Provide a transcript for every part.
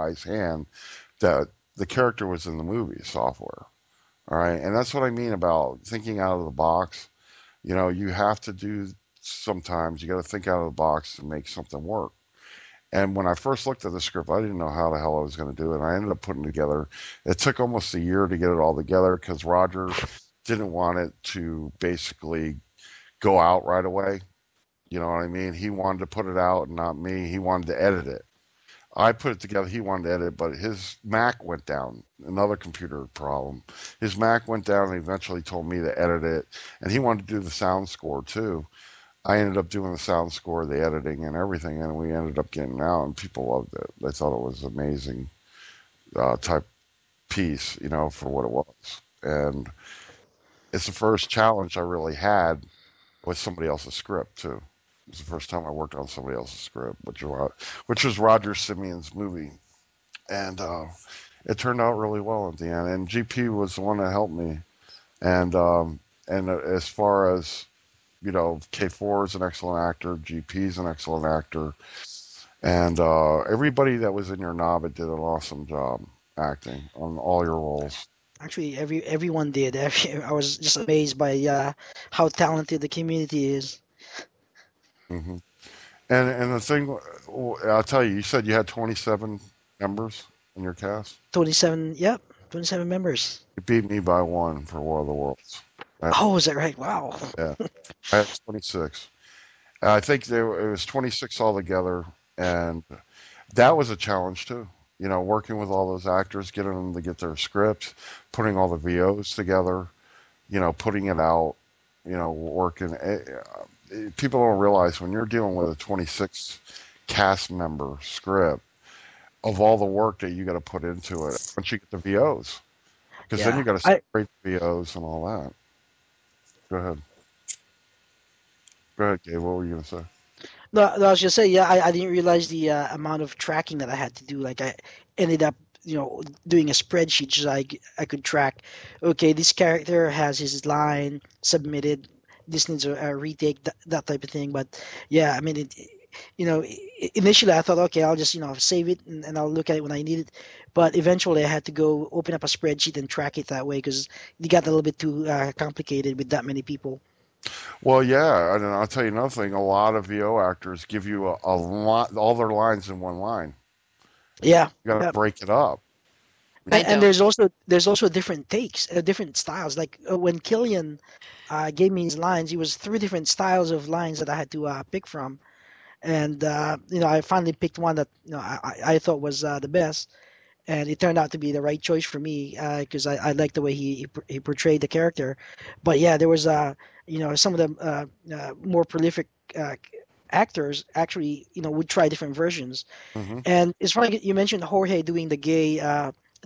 guy's hand that the character was in the movie software. All right. And that's what I mean about thinking out of the box. You know, you have to do sometimes, you got to think out of the box to make something work. And when I first looked at the script, I didn't know how the hell I was going to do it. And I ended up putting it together. It took almost a year to get it all together because Roger didn't want it to basically go out right away. You know what I mean? He wanted to put it out and not me. He wanted to edit it. I put it together. He wanted to edit, but his Mac went down. Another computer problem. His Mac went down and eventually told me to edit it. And he wanted to do the sound score too. I ended up doing the sound score, the editing, and everything, and we ended up getting it out, and people loved it. They thought it was amazing type piece, you know, for what it was. And it's the first challenge I really had with somebody else's script too. It was the first time I worked on somebody else's script, which was Roger Simeon's movie, and it turned out really well at the end. And GP was the one that helped me. And as far as you know, K4 is an excellent actor, GP is an excellent actor, and everybody that was in your Nobbit did an awesome job acting on all your roles. Actually, everyone did. I was just amazed by how talented the community is. hmm and the thing, I'll tell you, you said you had 27 members in your cast. 27, yep, 27 members. You beat me by one for War of the Worlds. I, Oh, is that right? Wow. yeah, I had 26. I think it was 26 altogether, and that was a challenge too. You know, working with all those actors, getting them to get their scripts, putting all the VOs together, you know, putting it out, you know, working. People don't realize when you're dealing with a 26 cast member script of all the work that you got to put into it once you get the VOs, because then Yeah. you got to I separate the VOs and all that. Go ahead. Go ahead, Gabe. What were you going to say? no, I was just saying, yeah, I didn't realize the amount of tracking that I had to do. Like I ended up, doing a spreadsheet so I could track. Okay, this character has his line submitted. This needs a retake, that type of thing. But yeah, I mean, initially I thought, okay, I'll just save it and I'll look at it when I need it. But eventually I had to go open up a spreadsheet and track it that way because it got a little bit too complicated with that many people. Well, yeah, and I'll tell you another thing. A lot of VO actors give you a lot, all their lines in one line. Yeah. You got to Yeah. break it up. I And don't. there's also different takes, different styles. Like when Killian gave me his lines, it was three different styles of lines that I had to pick from, and I finally picked one that I thought was the best, and it turned out to be the right choice for me because I liked the way he portrayed the character. But yeah, there was some of the more prolific uh, actors actually would try different versions. hmm And it's funny you mentioned Jorge doing the gay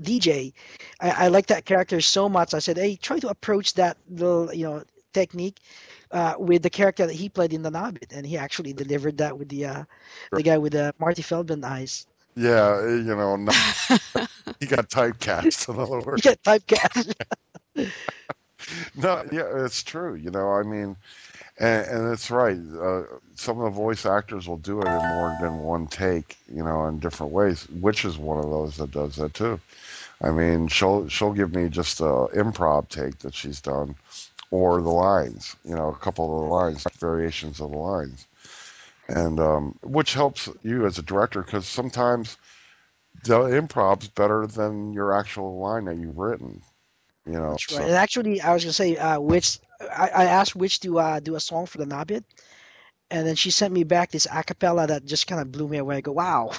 DJ. I like that character so much. I said, hey, try to approach that little technique with the character that he played in the Nobbit, and he actually delivered that with the guy with the Marty Feldman eyes. Yeah, you know, no, he got typecast. In other He words, got typecast. no, yeah, it's true. You know, I mean, and it's right. Some of the voice actors will do it in more than one take. You know, in different ways. Which is one of those that does that too. I mean, she'll give me just a improv take that she's done, or the lines. You know, a couple of the lines, variations of the lines, and which helps you as a director because sometimes the improv's better than your actual line that you've written. You know, That's right. so And actually, I was gonna say which I asked which to do a song for the Nobbit, and then she sent me back this acapella that just kind of blew me away. I go, wow,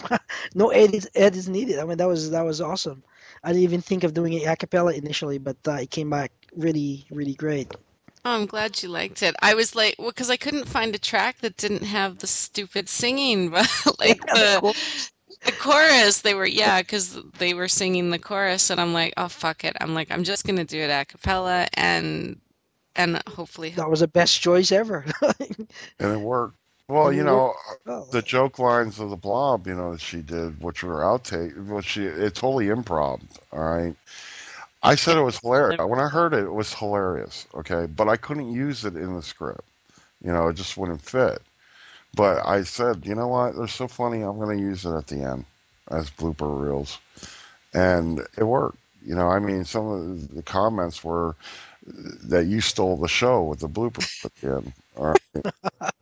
no edits needed. I mean, that was awesome. I didn't even think of doing it acapella initially, but it came back really, really great. Oh, I'm glad you liked it. I was like, well, because I couldn't find a track that didn't have the stupid singing, but Yeah, like the the chorus. the chorus, they were, yeah, because they were singing the chorus, and I'm like, oh fuck it. I'm like, I'm just gonna do it a cappella, and hopefully That was the best choice ever. and it worked. Well, And you it worked know, well. the joke lines of the Blob, you know, that she did, which were outtake, which it totally improv. All right, I yeah. said it was hilarious when I heard it. It was hilarious. Okay, but I couldn't use it in the script. You know, it just wouldn't fit. But I said, you know what? They're so funny. I'm going to use it at the end. as blooper reels, and it worked. I mean, some of the comments were that you stole the show with the bloopers at the end. All right.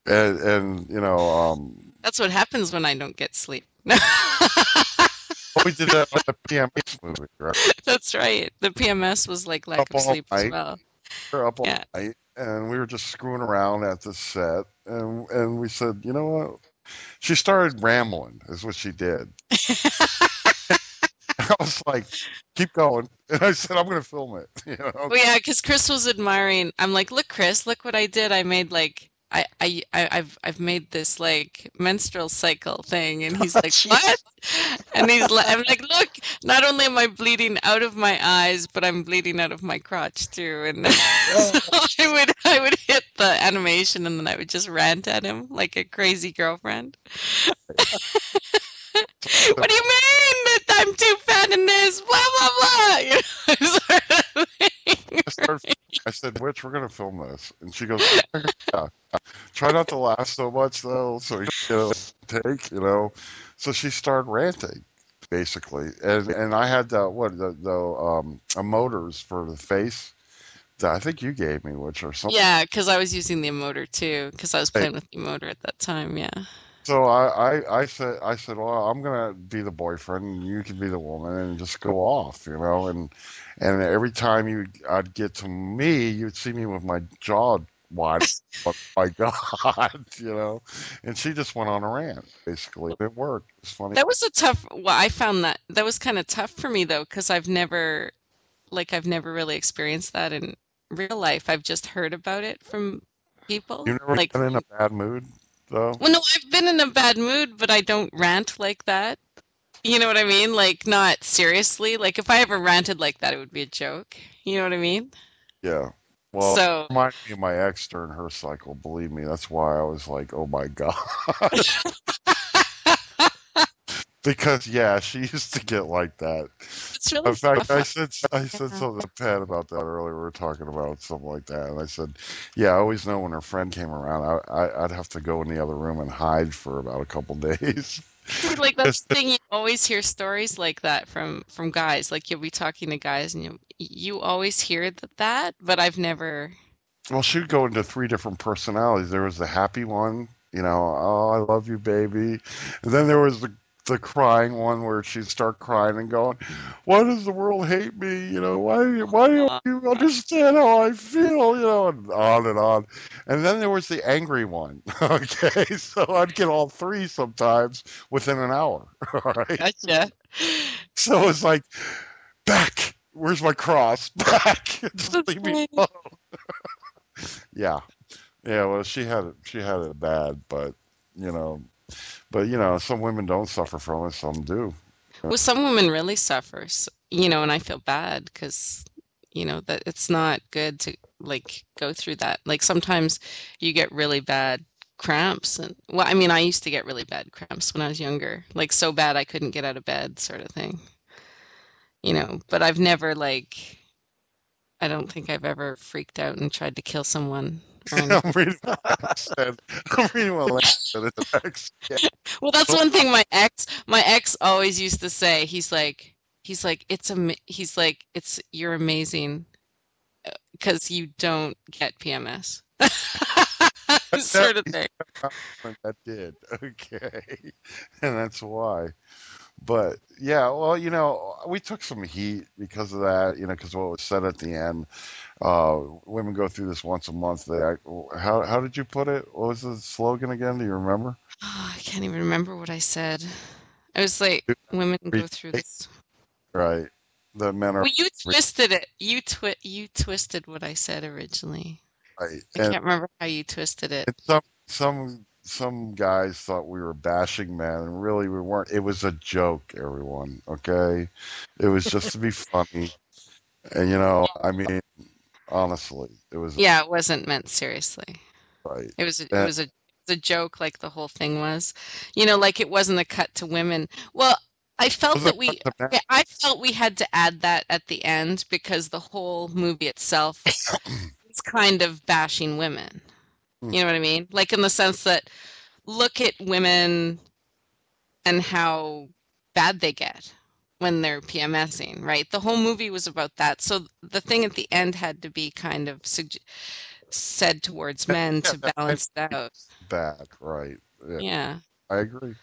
And That's what happens when I don't get sleep. we did that on the PMS movie, right? That's right. The PMS was like lack Up of all sleep as night, well. we were up all Yeah. night, and we were just screwing around at the set, and we said, you know what? She started rambling, is what she did. I was like, keep going. And I said, I'm going to film it. Well, yeah, because Chris was admiring. I'm like, look, Chris, look what I did. I made like I've made this like menstrual cycle thing, and he's like, Jeez. what? And I'm like, look, not only am I bleeding out of my eyes, but I'm bleeding out of my crotch too. And so I would hit the animation, and then I would just rant at him like a crazy girlfriend. What do you mean that I'm too fat in this? Blah blah blah. Sort of thing. I said, Witch, we're going to film this. And she goes, yeah. Try not to laugh so much, though, so you take. So she started ranting, basically. And I had the motors for the face that I think you gave me, which or something. Yeah, because I was using the emoter too, because I was playing with the emoter at that time. Yeah. So I said, well, I'm gonna be the boyfriend, and you can be the woman, and just go off, and every time I'd get to me, you'd see me with my jaw wide. Oh my God, and she just went on a rant. Basically, it worked. It's funny. That was a tough. Well, I found that was kind of tough for me though, because I've never really experienced that in real life. I've just heard about it from people. You've never Like, been in a bad mood, though. well, no, I've been in a bad mood, but I don't rant like that. You know what I mean? Like, not seriously. Like, if I ever ranted like that, it would be a joke. You know what I mean? Yeah. Well, it So, reminded me of my ex during her cycle. Believe me, that's why I was like, oh my God. Because yeah, she used to get like that. it's really In fact, tough. I said something to Pat about that earlier. We were talking about something like that, and I said, "Yeah, I always know when her friend came around, I'd have to go in the other room and hide for about a couple days." See, like that's the thing, you always hear stories like that from guys. Like you'll be talking to guys and you always hear that, but I've never. Well, she'd go into three different personalities. There was the happy one, oh, I love you, baby. And then there was the crying one where she'd start crying and going, why does the world hate me? Why don't you understand how I feel? And on and on. And then there was the angry one. Okay, so I'd get all three sometimes within an hour. All right. Gotcha. So it's like, back. Where's my cross? Back. Just leave me alone. Yeah. Yeah, well, she had it bad, but you know, some women don't suffer from it, some do. Well, some women really suffers, and I feel bad because, that it's not good to like go through that. Like sometimes you get really bad cramps and well, I mean, I used to get really bad cramps when I was younger, like so bad I couldn't get out of bed sort of thing, but I've never like I don't think I've ever freaked out and tried to kill someone or anything. I'm reading what Lex said. I'm reading what Lex said in the text. Yeah. Well, that's one thing my ex always used to say. He's like it's you're amazing because you don't get PMS. Sort of thing. That did. Okay. And that's why. But yeah, well, we took some heat because of that, because what was said at the end. Women go through this once a month. How did you put it? What was the slogan again? Do you remember? Oh, I can't even remember what I said. I was like, women go through this. Right. The men are Well, you twisted it. You twisted what I said originally. right. I can't remember how you twisted it. And some guys thought we were bashing men, and really we weren't. It was a joke, everyone. Okay, it was just to be funny, and I mean, honestly, it was Yeah, it wasn't meant seriously. right. It was a joke, like the whole thing was. Like it wasn't a cut to women. Well, I felt Was that it we the men? I felt we had to add that at the end because the whole movie itself is kind of bashing women. You know what I mean? Like in the sense that look at women and how bad they get when they're PMSing, right? The whole movie was about that. So the thing at the end had to be kind of said towards men Yeah, to that might balance it be out. bad, right? Yeah, Yeah. I agree.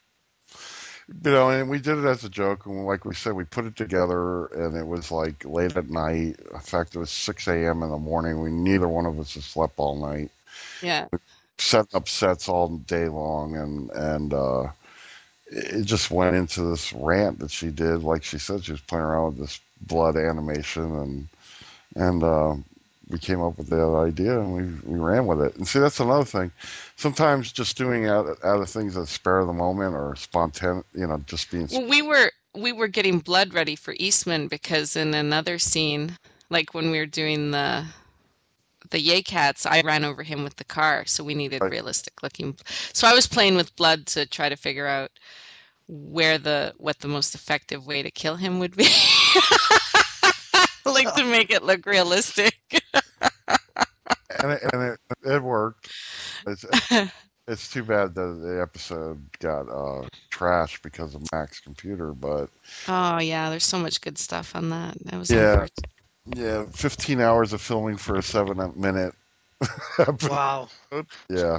And we did it as a joke, and like we said, we put it together, and it was like late at night. In fact, it was 6 a.m. in the morning. We neither one of us had slept all night. Yeah. Setting up sets all day long, and it just went into this rant that she did. Like she said, she was playing around with this blood animation, and we came up with the idea, and we ran with it. And see, that's another thing. Sometimes just doing out of things that spare the moment or spontaneous, just being. Well, we were getting blood ready for Eastman because in another scene, like when we were doing the Yay Cats, I ran over him with the car, so we needed Right. realistic looking. So I was playing with blood to try to figure out what the most effective way to kill him would be. Like to make it look realistic. And it worked. It's it's too bad that the episode got trashed because of Mac's computer, but Oh yeah, there's so much good stuff on that. That was yeah, unfortunate. yeah, 15 hours of filming for a 7-minute episode. Wow. Yeah,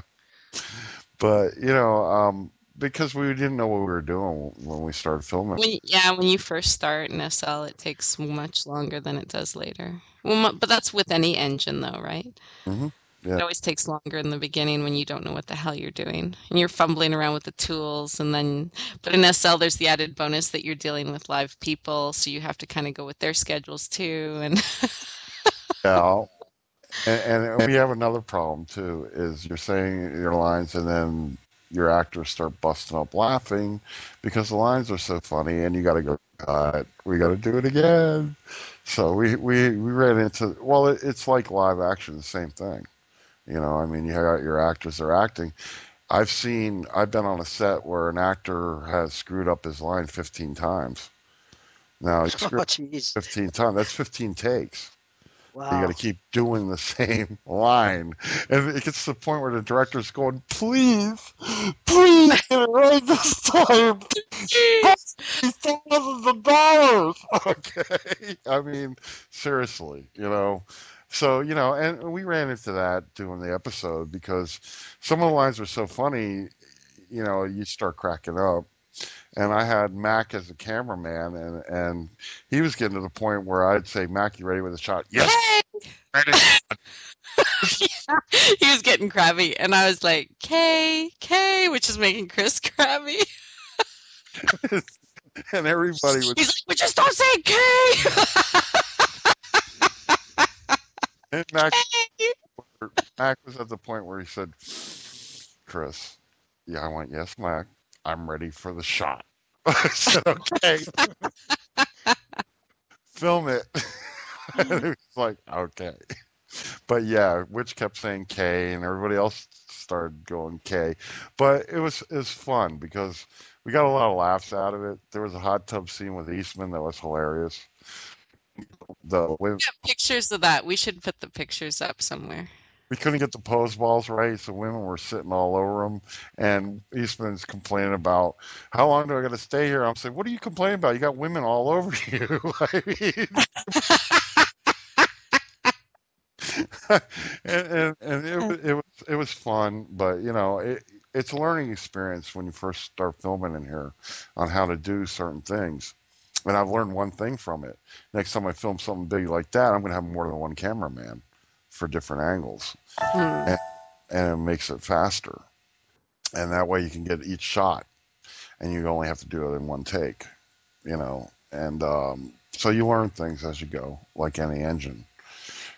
but because we didn't know what we were doing when we started filming. When you first start in SL, it takes much longer than it does later. Well, but that's with any engine though, right? Hmm. It Yeah, always takes longer in the beginning when you don't know what the hell you're doing and you're fumbling around with the tools but in SL there's the added bonus that you're dealing with live people, so you have to kind of go with their schedules too and yeah. And we have another problem too, is you're saying your lines and then your actors start busting up laughing because the lines are so funny and you got to go, cut, we got to do it again. So we ran into, well, it's like live action, the same thing. I mean, you got your actors are acting. I've been on a set where an actor has screwed up his line 15 times. Now, he Oh, screwed up jeez. 15 times. That's 15 takes. You got to Wow. keep doing the same line. And it gets to the point where the director's going, please, please get it right this time. Cost me thousands of dollars. Okay. I mean, seriously, So, and we ran into that doing the episode because some of the lines were so funny, you start cracking up. And I had Mac as a cameraman, and he was getting to the point where I'd say, Mac, you ready with the shot? Yes, ready. he was getting crabby and I was like K, which is making Chris crabby. And everybody was, He's like, but just don't say K. and Mac was at the point where he said, Chris, yeah, I went, yes, Mac, I'm ready for the shot. I said, okay, film it. And it was like, okay. But yeah, Witch kept saying K, and everybody else started going K. But it was fun because we got a lot of laughs out of it. There was a hot tub scene with Eastman that was hilarious. Pictures of that. We should put the pictures up somewhere. We couldn't get the pose balls right, so women were sitting all over them. And Eastman's complaining about, how long do I got to stay here? I'm saying, what are you complaining about? You got women all over you. I mean, and it was fun, but it's a learning experience when you first start filming in here on how to do certain things. And I've learned one thing from it. Next time I film something big like that, I'm going to have more than one cameraman for different angles, Hmm. and it makes it faster. And that way you can get each shot, and you only have to do it in one take, And so you learn things as you go, like any engine.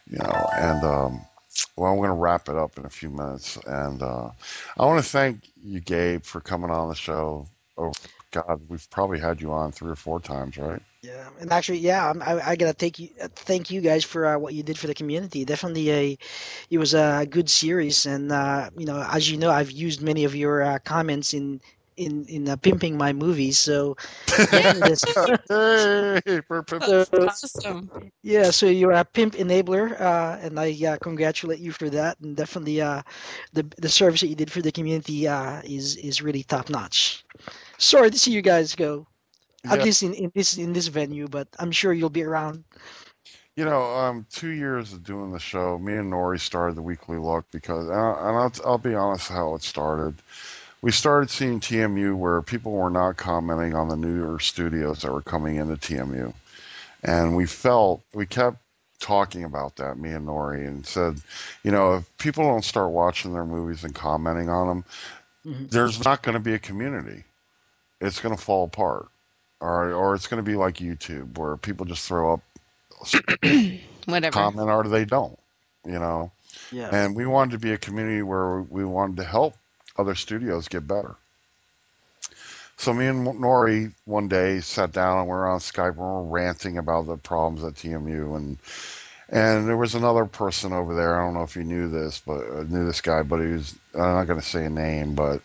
And well, I'm going to wrap it up in a few minutes, and I want to thank you, Gabe, for coming on the show. Oh God, we've probably had you on 3 or 4 times, right? Yeah, and actually, yeah, I gotta thank you guys for what you did for the community. Definitely it was a good series, and as you know, I've used many of your comments in pimping my movies. So definitely this. Hey, So That's awesome. yeah, so you're a pimp enabler, and I congratulate you for that. And definitely, the service that you did for the community is really top notch. Sorry to see you guys go. At Yeah, least in this venue, but I'm sure you'll be around. 2 years of doing the show, me and Nori started the Weekly Look because, and I'll be honest how it started. We started seeing TMU where people were not commenting on the newer studios that were coming into TMU. And we kept talking about that, me and Nori, and said, if people don't start watching their movies and commenting on them, Hmm. there's not going to be a community. It's going to fall apart. Or it's going to be like YouTube where people just throw up Whatever. comment or they don't, you know. Yeah. And we wanted to be a community where we wanted to help other studios get better. So me and Nori one day sat down and we were on Skype and we were ranting about the problems at TMU and there was another person over there. I don't know if you knew this, but knew this guy, but he was I'm not going to say a name, but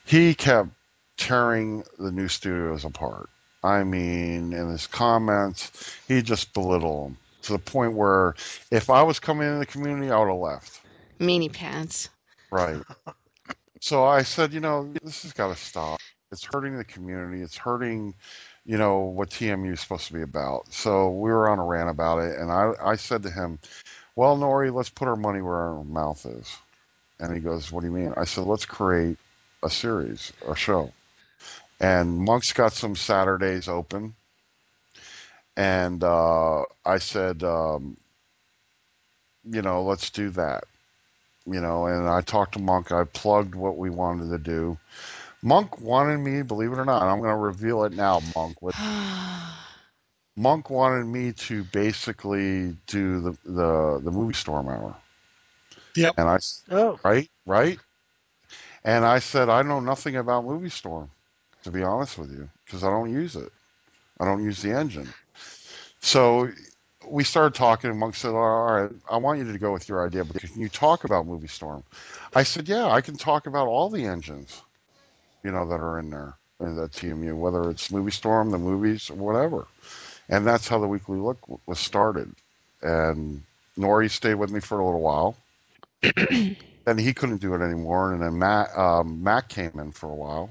he kept tearing the new studios apart. I mean, in his comments, he just belittled them to the point where if I was coming in the community, I would have left. Meanie pants. Right. So I said, this has got to stop. It's hurting the community. It's hurting, what TMU is supposed to be about. So we were on a rant about it. And I said to him, well, Nori, let's put our money where our mouth is. And he goes, what do you mean? I said, let's create a series, a show. And Monk's got some Saturdays open. And I said, let's do that. And I talked to Monk. I plugged what we wanted to do. Monk wanted me, believe it or not, I'm going to reveal it now, Monk. Monk wanted me to basically do the movie storm hour. Yep. And Oh. right. And I said, I know nothing about Movie Storm, to be honest with you, because I don't use it. I don't use the engine. So we started talking, and Monk said, all right, I want you to go with your idea, but can you talk about Movie Storm? I said, yeah, I can talk about all the engines, that are in there, in that TMU, whether it's Movie Storm, the movies, or whatever. And that's how the Weekly Look was started. And Nori stayed with me for a little while. Then he couldn't do it anymore, and then Matt came in for a while.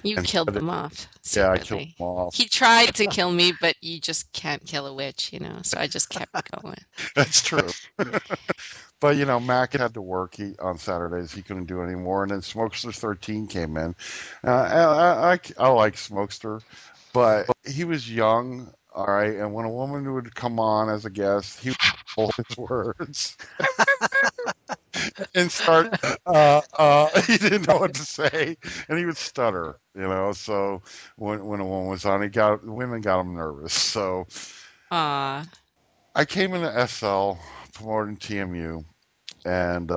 You And killed them off Yeah, I killed secretly. him off. He tried to kill me, but you just can't kill a witch, so I just kept going. That's true. But Mac had to work on Saturdays. He couldn't do it anymore. And then Smokester 13 came in. I like Smokester, but he was young. All right, and when a woman would come on as a guest, he would hold his words and start. He didn't know what to say, and he would stutter. So when a woman was on, women got him nervous. So Aw. I came into SL promoting TMU, and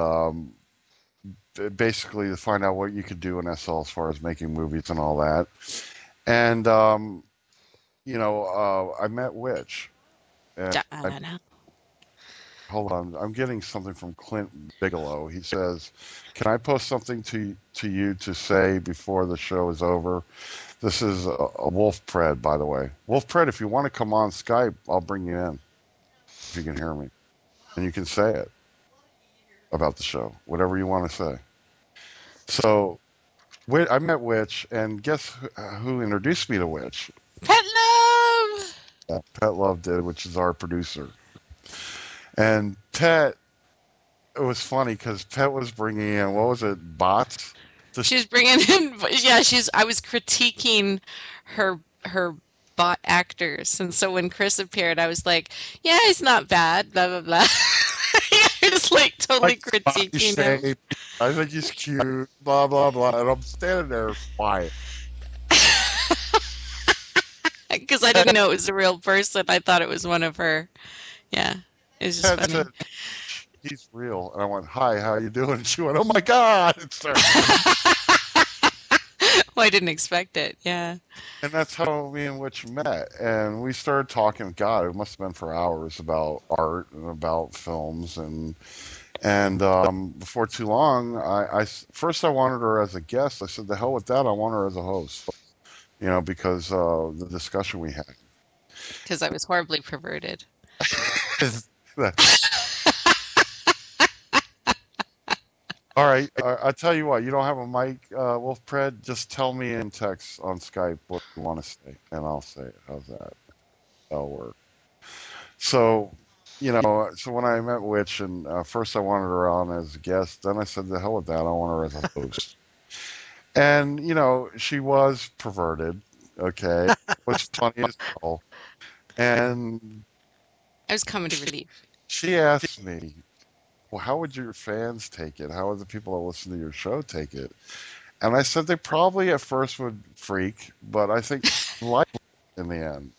basically to find out what you could do in SL as far as making movies and all that. And I met Witch. And I don't know. hold on, I'm getting something from Clint Bigelow. He says, "Can I post something to you to say before the show is over?" This is a Wolf Pred, by the way. Wolf Pred, if you want to come on Skype, I'll bring you in if you can hear me, and you can say it about the show, whatever you want to say. So, I met Witch, and guess who introduced me to Witch? Pet love! Yeah, Pet Love did, which is our producer. And Pet, it was funny because Pet was bringing in, what was it, bots? She's bringing in, yeah, I was critiquing her bot actors. And so when Chris appeared, I was like, yeah, he's not bad, blah, blah, blah. I was like totally critiquing him. I think he's cute, blah, blah, blah. And I'm standing there quiet. Because I didn't know it was a real person. I thought it was one of her. Yeah, it was just funny. Said, he's real. And I went, hi, how you doing? And she went, oh my God. It's Well, I didn't expect it. Yeah. And that's how me and Witch met. And we started talking, God, it must have been for hours about art and about films. And before too long, first I wanted her as a guest. I said, the hell with that. I want her as a host, because the discussion we had. Because I was horribly perverted. All right. I tell you what. You don't have a mic, Wolfpred. Just tell me in text on Skype what you want to say, and I'll say it. How's that? That'll work. So, so when I met Witch, and first I wanted her on as a guest, then I said, the hell with that. I want her as a host. And she was perverted. Okay, was funny as hell. And I was coming to relief. she asked me, well, how would your fans take it? How would the people that listen to your show take it? And I said they probably at first would freak, but I think like it in the end.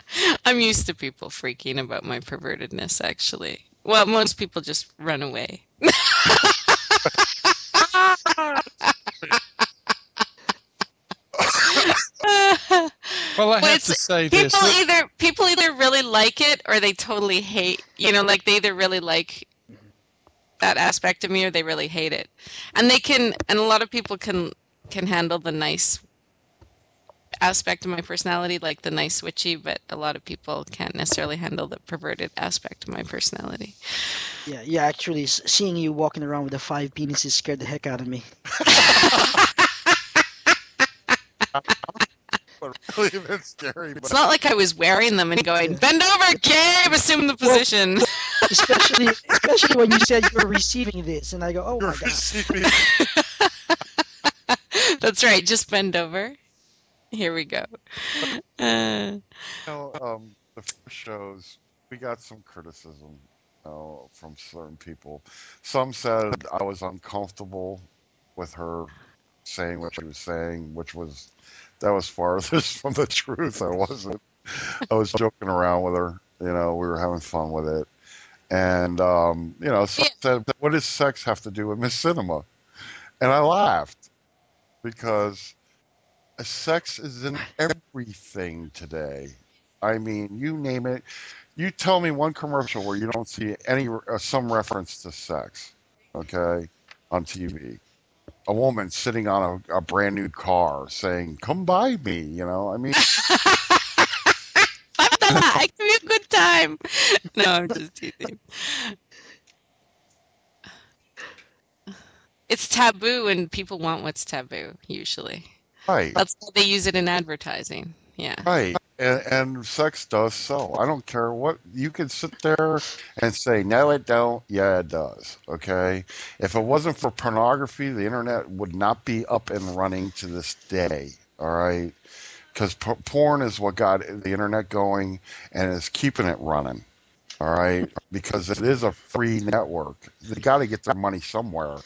I'm used to people freaking about my pervertedness, actually. Well, most people just run away. Well, I Well, have to say this. people either really like it or they totally hate. Like they either really like that aspect of me or they really hate it. And a lot of people can handle the nice aspect of my personality, like the nice witchy, but a lot of people can't necessarily handle the perverted aspect of my personality. Yeah. Actually, seeing you walking around with the 5 penises scared the heck out of me. Really a bit scary. It's not like I was wearing them and going, bend over, Gabe, assume the position. Especially when you said you were receiving this, and I go, oh my god. That's right, just bend over. Here we go. The first shows, we got some criticism from certain people. Some said I was uncomfortable with her saying what she was saying, that was farthest from the truth. I wasn't. I was joking around with her. We were having fun with it. And, some said, what does sex have to do with Miss Cinema? And I laughed because sex is in everything today. I mean, you name it. You tell me one commercial where you don't see some reference to sex, okay, on TV. A woman sitting on a brand new car saying, come buy me, I mean. I give you a good time. No, I'm just teasing. It's taboo and people want what's taboo, usually. Right. That's why they use it in advertising. Yeah. Right. And sex does sell. I don't care what. You can sit there and say, no, it don't. Yeah, it does. Okay? If it wasn't for pornography, the internet would not be up and running to this day. All right? Because porn is what got the internet going and is keeping it running. All right? Because it is a free network. They got to get their money somewhere.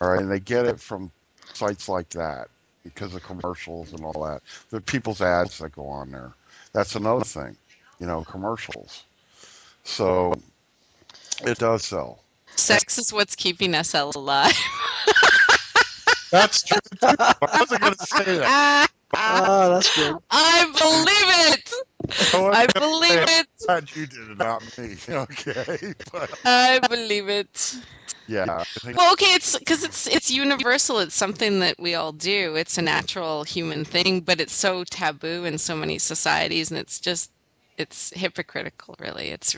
All right? And they get it from sites like that because of commercials and all that. The people's ads that go on there. That's another thing, commercials. So it does sell. Sex is what's keeping us alive. That's true. I wasn't going to say that. Oh, that's good. I believe it. I believe it. Glad you did it, not me. Okay, but I believe it. yeah. Well, okay, it's because it's universal. It's something that we all do. It's a natural human thing, but it's so taboo in so many societies, and it's hypocritical, really. It's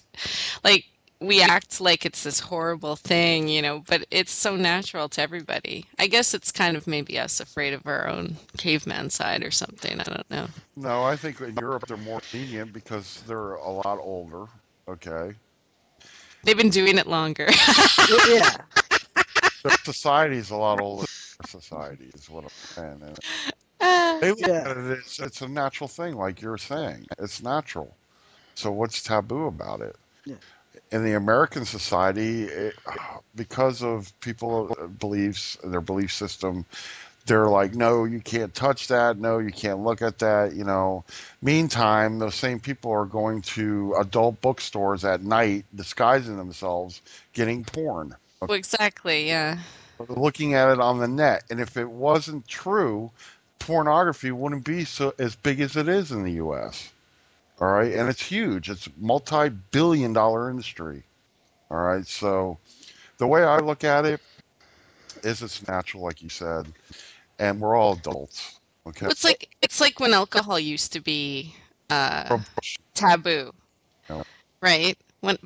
like we act like it's this horrible thing, but it's so natural to everybody. I guess it's kind of maybe us afraid of our own caveman side or something. I don't know. No, I think in Europe they're more lenient because they're a lot older. Okay. They've been doing it longer. Yeah. Their society is a lot older than our society, is what I'm saying. And they look at it as it's a natural thing, like you're saying. It's natural. So what's taboo about it? Yeah. In the American society, because of people's beliefs, their belief system, they're like, no, you can't touch that. No, you can't look at that. Meantime, those same people are going to adult bookstores at night, disguising themselves, getting porn. Well, exactly, yeah. Looking at it on the net. And if it wasn't true, pornography wouldn't be as big as it is in the U.S. All right. And it's huge. It's multi-billion-dollar industry. All right. So the way I look at it is it's natural, like you said, and we're all adults. Okay. It's like when alcohol used to be taboo, No. right?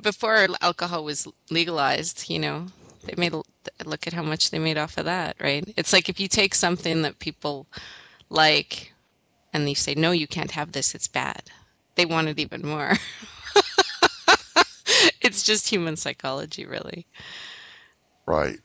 Before alcohol was legalized, they look at how much they made off of that, right? It's like if you take something that people like and you say, no, you can't have this, it's bad. They want it even more. It's just human psychology, really. Right.